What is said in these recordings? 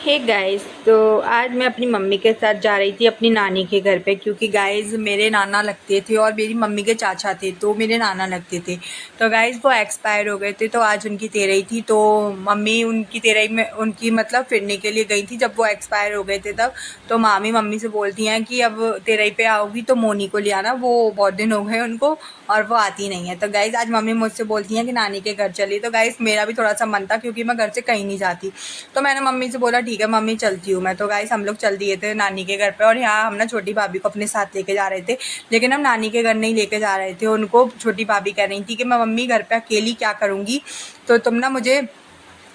Hey guys, तो आज मैं अपनी मम्मी के साथ जा रही थी अपनी नानी के घर पे, क्योंकि गाइस मेरे नाना लगते थे और मेरी मम्मी के चाचा थे तो मेरे नाना लगते थे। तो गाइस वो एक्सपायर हो गए थे, तो आज उनकी तेरही थी। तो मम्मी उनकी तेरही में उनकी मतलब फिरने के लिए गई थी जब वो एक्सपायर हो गए थे तब। तो मामी मम्मी से बोलती हैं कि अब तेरही पे आओगी तो मोनी को ले आना, वो बहुत दिन हो गए उनको और वो आती नहीं है। तो गाइस आज मम्मी मुझसे बोलती हैं कि नानी के घर चली। तो गाइस मेरा भी थोड़ा सा मन था, क्योंकि मैं घर से कहीं नहीं जाती। तो मैंने मम्मी से बोला ठीक है मम्मी चलती हूँ मैं। तो गाइस हम लोग चल दिए थे नानी के घर पे, और यहाँ हम ना छोटी भाभी को अपने साथ लेके जा रहे थे, लेकिन हम नानी के घर नहीं लेके जा रहे थे उनको। छोटी भाभी कह रही थी कि मैं मम्मी घर पे अकेली क्या करूँगी, तो तुम ना मुझे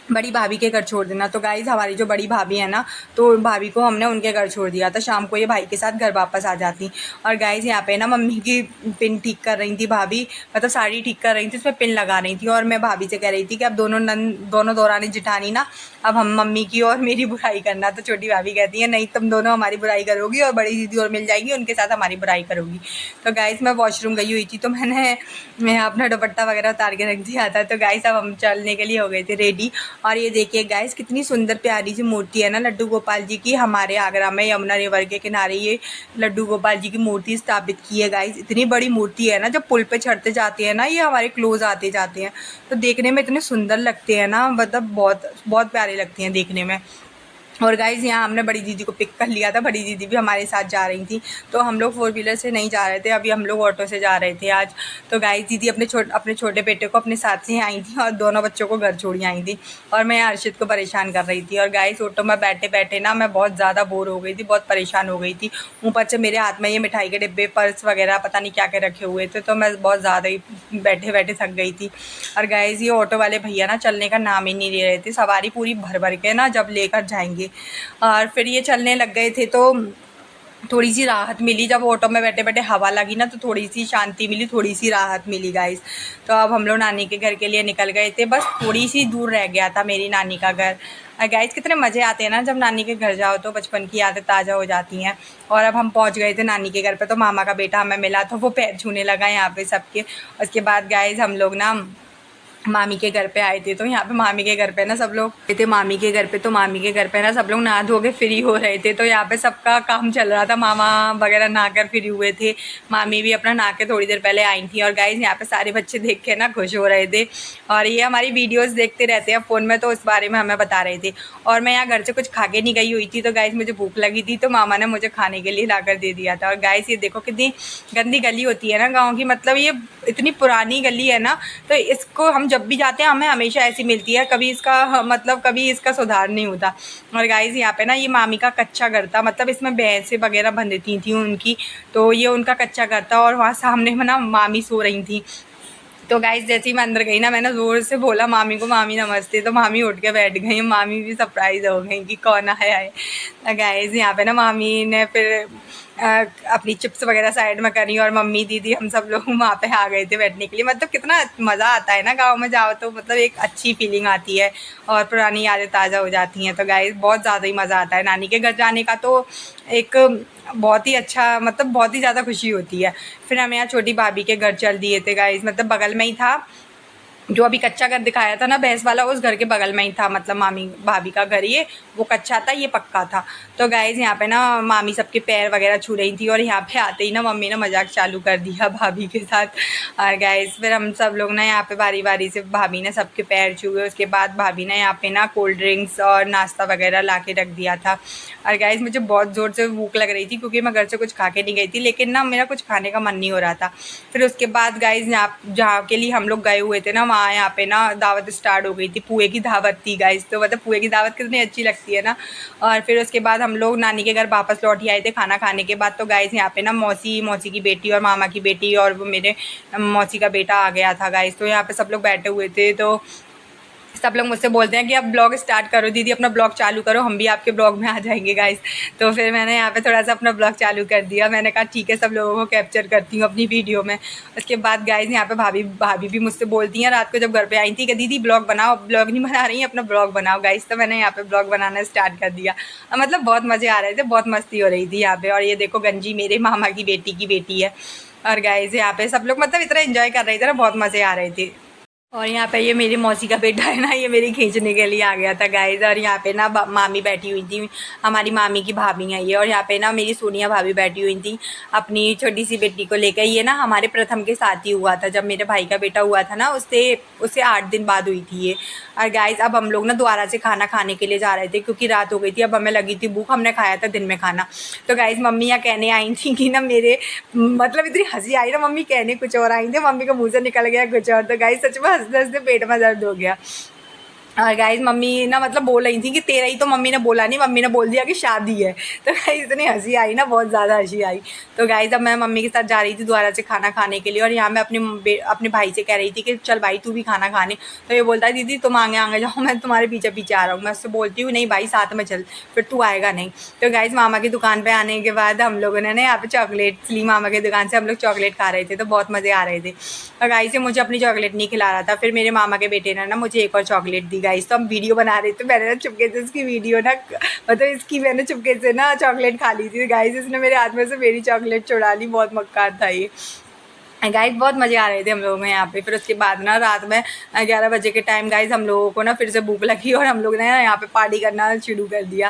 बड़ी भाभी के घर छोड़ देना। तो गाइज़ हमारी जो बड़ी भाभी है ना, तो भाभी को हमने उनके घर छोड़ दिया था। शाम को ये भाई के साथ घर वापस आ जाती। और गाइज़ यहाँ पे ना मम्मी की पिन ठीक कर रही थी भाभी, मतलब साड़ी ठीक कर रही थी, उसमें पिन लगा रही थी। और मैं भाभी से कह रही थी कि अब दोनों दौरानी जिठानी ना, अब हम मम्मी की और मेरी बुराई करना। तो छोटी भाभी कहती है नहीं तुम दोनों हमारी बुराई करोगी, और बड़ी दीदी और मिल जाएगी उनके साथ हमारी बुराई करोगी। तो गाइज़ मैं वॉशरूम गई हुई थी, तो मैं अपना दुपट्टा वगैरह उतार के रख दिया था। तो गाइज़ अब हम चलने के लिए हो गए थे रेडी। और ये देखिए गाइस कितनी सुंदर प्यारी सी मूर्ति है ना लड्डू गोपाल जी की। हमारे आगरा में यमुना रिवर के किनारे ये लड्डू गोपाल जी की मूर्ति स्थापित की है गाइस। इतनी बड़ी मूर्ति है ना, जब पुल पे चढ़ते जाते हैं ना ये हमारे क्लोज आते जाते हैं, तो देखने में इतने सुंदर लगते हैं ना, मतलब बहुत बहुत प्यारे लगते हैं देखने में। और गाइज़ यहाँ हमने बड़ी दीदी को पिक कर लिया था, बड़ी दीदी भी हमारे साथ जा रही थी। तो हम लोग 4 व्हीलर से नहीं जा रहे थे, अभी हम लोग ऑटो से जा रहे थे आज। तो गाइज़ दीदी अपने छोटे बेटे को अपने साथ से आई थी और दोनों बच्चों को घर छोड़ी आई थी, और मैं अर्शित को परेशान कर रही थी। और गाइज़ ऑटो में बैठे बैठे ना मैं बहुत ज़्यादा बोर हो गई थी, बहुत परेशान हो गई थी। ऊपर से मेरे हाथ में ये मिठाई के डिब्बे, पर्स वगैरह पता नहीं क्या क्या रखे हुए थे, तो मैं बहुत ज़्यादा ही बैठे बैठे थक गई थी। और गाइज़ ये ऑटो वाले भैया ना चलने का नाम ही नहीं ले रहे थे, सवारी पूरी भर भर के ना जब लेकर जाएंगे। और फिर ये चलने लग गए थे, तो थोड़ी सी राहत मिली। जब ऑटो में बैठे बैठे हवा लगी ना, तो थोड़ी सी शांति मिली, थोड़ी सी राहत मिली गाइस। तो अब हम लोग नानी के घर के लिए निकल गए थे, बस थोड़ी सी दूर रह गया था मेरी नानी का घर। गाइस कितने मज़े आते हैं ना जब नानी के घर जाओ, तो बचपन की यादें ताज़ा हो जाती हैं। और अब हम पहुंच गए थे नानी के घर पे, तो मामा का बेटा हमें मिला, तो वो पैर छूने लगा यहाँ पे सबके। उसके बाद गाइस हम लोग ना मामी के घर पे आए थे। तो यहाँ पे मामी के घर पे ना सब लोग आए थे मामी के घर पे, तो मामी के घर पे ना सब लोग नहा धो के फ्री हो रहे थे। तो यहाँ पे सबका काम चल रहा था, मामा वगैरह नहा कर फ्री हुए थे, मामी भी अपना नहा के थोड़ी देर पहले आई थी। और गाइज यहाँ पे सारे बच्चे देख के ना खुश हो रहे थे, और ये हमारी वीडियोज़ देखते रहते हैं फ़ोन में, तो उस बारे में हमें बता रहे थे। और मैं यहाँ घर से कुछ खा के नहीं गई हुई थी, तो गाइज मुझे भूख लगी थी, तो मामा ने मुझे खाने के लिए ला कर दे दिया था। और गाइज ये देखो कितनी गंदी गली होती है ना गाँव की, मतलब ये इतनी पुरानी गली है ना, तो इसको हम जब भी जाते हैं हमें हमेशा ऐसी मिलती है, कभी इसका मतलब कभी इसका सुधार नहीं होता। और गाइस यहाँ पे ना ये मामी का कच्चा घर था, मतलब इसमें भैंसें वगैरह बंधती थी उनकी, तो ये उनका कच्चा घर था। और वहाँ सामने में ना मामी सो रही थी। तो गाइस जैसे ही मैं अंदर गई ना, मैंने ज़ोर से बोला मामी को मामी नमस्ते, तो मामी उठ के बैठ गई। मामी भी सरप्राइज़ हो गई कि कौन आया है। तो गाइस यहाँ पे ना मामी ने फिर अपनी चिप्स वगैरह साइड में करी, और मम्मी दीदी हम सब लोग वहाँ पे आ गए थे बैठने के लिए। मतलब कितना मज़ा आता है ना गाँव में जाओ तो, मतलब एक अच्छी फीलिंग आती है और पुरानी यादें ताज़ा हो जाती हैं। तो गाइस बहुत ज़्यादा ही मज़ा आता है नानी के घर जाने का, तो एक बहुत ही अच्छा, मतलब बहुत ही ज़्यादा खुशी होती है। फिर हम यहाँ छोटी भाभी के घर चल दिए थे गाइस, मतलब बगल में ही था। जो अभी कच्चा घर दिखाया था ना भैंस वाला, उस घर के बगल में ही था, मतलब मामी भाभी का घर, ये वो कच्चा था ये पक्का था। तो गाइज़ यहाँ पे ना मामी सबके पैर वगैरह छू रही थी, और यहाँ पे आते ही ना मम्मी ने मजाक चालू कर दिया भाभी के साथ। और गाइज़ फिर हम सब लोग ना यहाँ पे बारी बारी से भाभी ने सबके पैर छुए। उसके बाद भाभी ने यहाँ पे ना कोल्ड ड्रिंक्स और नाश्ता वगैरह ला के रख दिया था। और गाइज़ मुझे बहुत ज़ोर से भूख लग रही थी, क्योंकि मैं घर से कुछ खा के नहीं गई थी, लेकिन ना मेरा कुछ खाने का मन नहीं हो रहा था। फिर उसके बाद गाइज़ यहाँ जहाँ के लिए हम लोग गए हुए थे ना, वहाँ यहाँ पे ना दावत स्टार्ट हो गई थी, पुए की दावत थी गाइज़। तो मतलब पुए की दावत कितनी अच्छी लगती है ना। और फिर उसके बाद हम लोग नानी के घर वापस लौट ही आए थे खाना खाने के बाद। तो गाइज़ यहाँ पे ना मौसी की बेटी और मामा की बेटी और वो मेरे मौसी का बेटा आ गया था गाइज़। तो यहाँ पे सब लोग बैठे हुए थे, तो सब लोग मुझसे बोलते हैं कि अब ब्लॉग स्टार्ट करो दीदी, अपना ब्लॉग चालू करो, हम भी आपके ब्लॉग में आ जाएंगे गाइस। तो फिर मैंने यहाँ पे थोड़ा सा अपना ब्लॉग चालू कर दिया। मैंने कहा ठीक है सब लोगों को कैप्चर करती हूँ अपनी वीडियो में। उसके बाद गाइस यहाँ पे भाभी भी मुझसे बोलती हैं रात को जब घर पे आई थी कि दीदी ब्लॉग बनाओ, ब्लॉग नहीं बना रही हैं, अपना ब्लॉग बनाओ गाइस। तो मैंने यहाँ पे ब्लॉग बनाना स्टार्ट कर दिया। मतलब बहुत मज़े आ रहे थे, बहुत मस्ती हो रही थी यहाँ पे। और ये देखो गंजी मेरे मामा की बेटी है। और गाइस यहाँ पे सब लोग मतलब इतना एंजॉय कर रहे थे ना, बहुत मज़े आ रहे थे। और यहाँ पे ये मेरी मौसी का बेटा है ना, ये मेरी खींचने के लिए आ गया था गाइस। और यहाँ पे ना मामी बैठी हुई थी, हमारी मामी की भाभी है ये। और यहाँ पे ना मेरी सोनिया भाभी बैठी हुई थी अपनी छोटी सी बेटी को लेकर। ये ना हमारे प्रथम के साथ ही हुआ था, जब मेरे भाई का बेटा हुआ था ना, उससे उससे 8 दिन बाद हुई थी ये। और गाइस अब हम लोग ना दोबारा से खाना खाने के लिए जा रहे थे, क्योंकि रात हो गई थी। अब हमें लगी थी भूख, हमने खाया था दिन में खाना। तो गाइस मम्मी यहाँ कहने आई थी कि ना मेरे मतलब इतनी हंसी आई ना, मम्मी कहने कुछ और आई थी, मम्मी का मुँह से निकल गया कुछ और। तो गाइस सच में हंसते हंसते पेट में दर्द हो गया। और गाइस मम्मी ना मतलब बोल रही थी कि तेरा ही, तो मम्मी ने बोला नहीं, मम्मी ने बोल दिया कि शादी है। तो गाइस इतनी हंसी आई ना, बहुत ज़्यादा हंसी आई। तो गाइस अब मैं मम्मी के साथ जा रही थी दोबारा से खाना खाने के लिए। और यहाँ मैं अपने भाई से कह रही थी कि चल भाई तू भी खाना खाने। तो ये बोलता है दीदी तुम आगे आगे जाओ, मैं तुम्हारे पीछे पीछे आ रहा हूँ। मैं उससे बोलती हूँ नहीं भाई साथ में चल, फिर तू आएगा नहीं। तो गाइस मामा की दुकान पर आने के बाद हम लोगों ने ना यहाँ पे चॉकलेट ली, मामा की दुकान से हम लोग चॉकलेट खा रहे थे, तो बहुत मज़े आ रहे थे। और गाइस से मुझे अपनी चॉकलेट नहीं खिला रहा था, फिर मेरे मामा के बेटे ने ना मुझे एक और चॉकलेट दी गाइस। तो हम वीडियो बना रहे थे, मैंने ना चुपके से इसकी वीडियो ना मतलब इसकी मैंने चुपके से ना चॉकलेट खा ली थी गाइस। इसने मेरे हाथ में से मेरी चॉकलेट चुरा ली, बहुत मक्कार था ये। गाइस बहुत मज़े आ रहे थे हम लोगों में यहाँ पे। फिर उसके बाद ना रात में 11 बजे के टाइम गाइस हम लोगों को ना फिर से भूख लगी, और हम लोग ने यहाँ पे पार्टी करना शुरू कर दिया।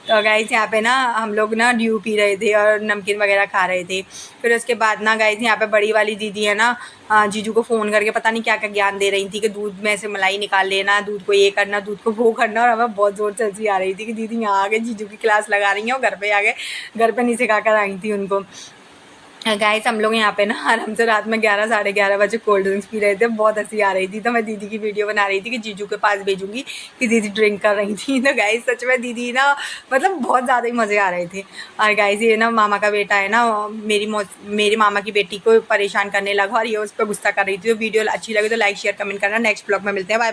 तो गाइस यहाँ पे ना हम लोग ना ड्यू पी रहे थे और नमकीन वगैरह खा रहे थे। फिर उसके बाद ना गाइस यहाँ पे बड़ी वाली दीदी है ना, जीजू को फ़ोन करके पता नहीं क्या क्या ज्ञान दे रही थी कि दूध में से मलाई निकाल लेना, दूध को ये करना, दूध को वो करना। और हमें बहुत ज़ोर से हंसी आ रही थी कि दीदी यहाँ आ गए, जीजू की क्लास लगा रही हैं और घर पे आ गए, घर पे नहीं सिखा कर आई थी उनको। गाइस हम लोग यहाँ पे ना आराम से रात में 11 साढ़े 11 बजे कोल्ड ड्रिंक्स पी रहे थे, बहुत हंसी आ रही थी। तो मैं दीदी की वीडियो बना रही थी कि जीजू के पास भेजूंगी कि दीदी ड्रिंक कर रही थी। तो गाइस सच में दीदी ना मतलब बहुत ज़्यादा ही मज़े आ रहे थे। और गाइस ये ना मामा का बेटा है ना, मेरी मामा की बेटी को परेशान करने लगा और ये उस पर गुस्सा कर रही थी। तो वीडियो अच्छी लगी तो लाइक शेयर कमेंट करना। नेक्स्ट ब्लॉग में मिलते हैं, बाय।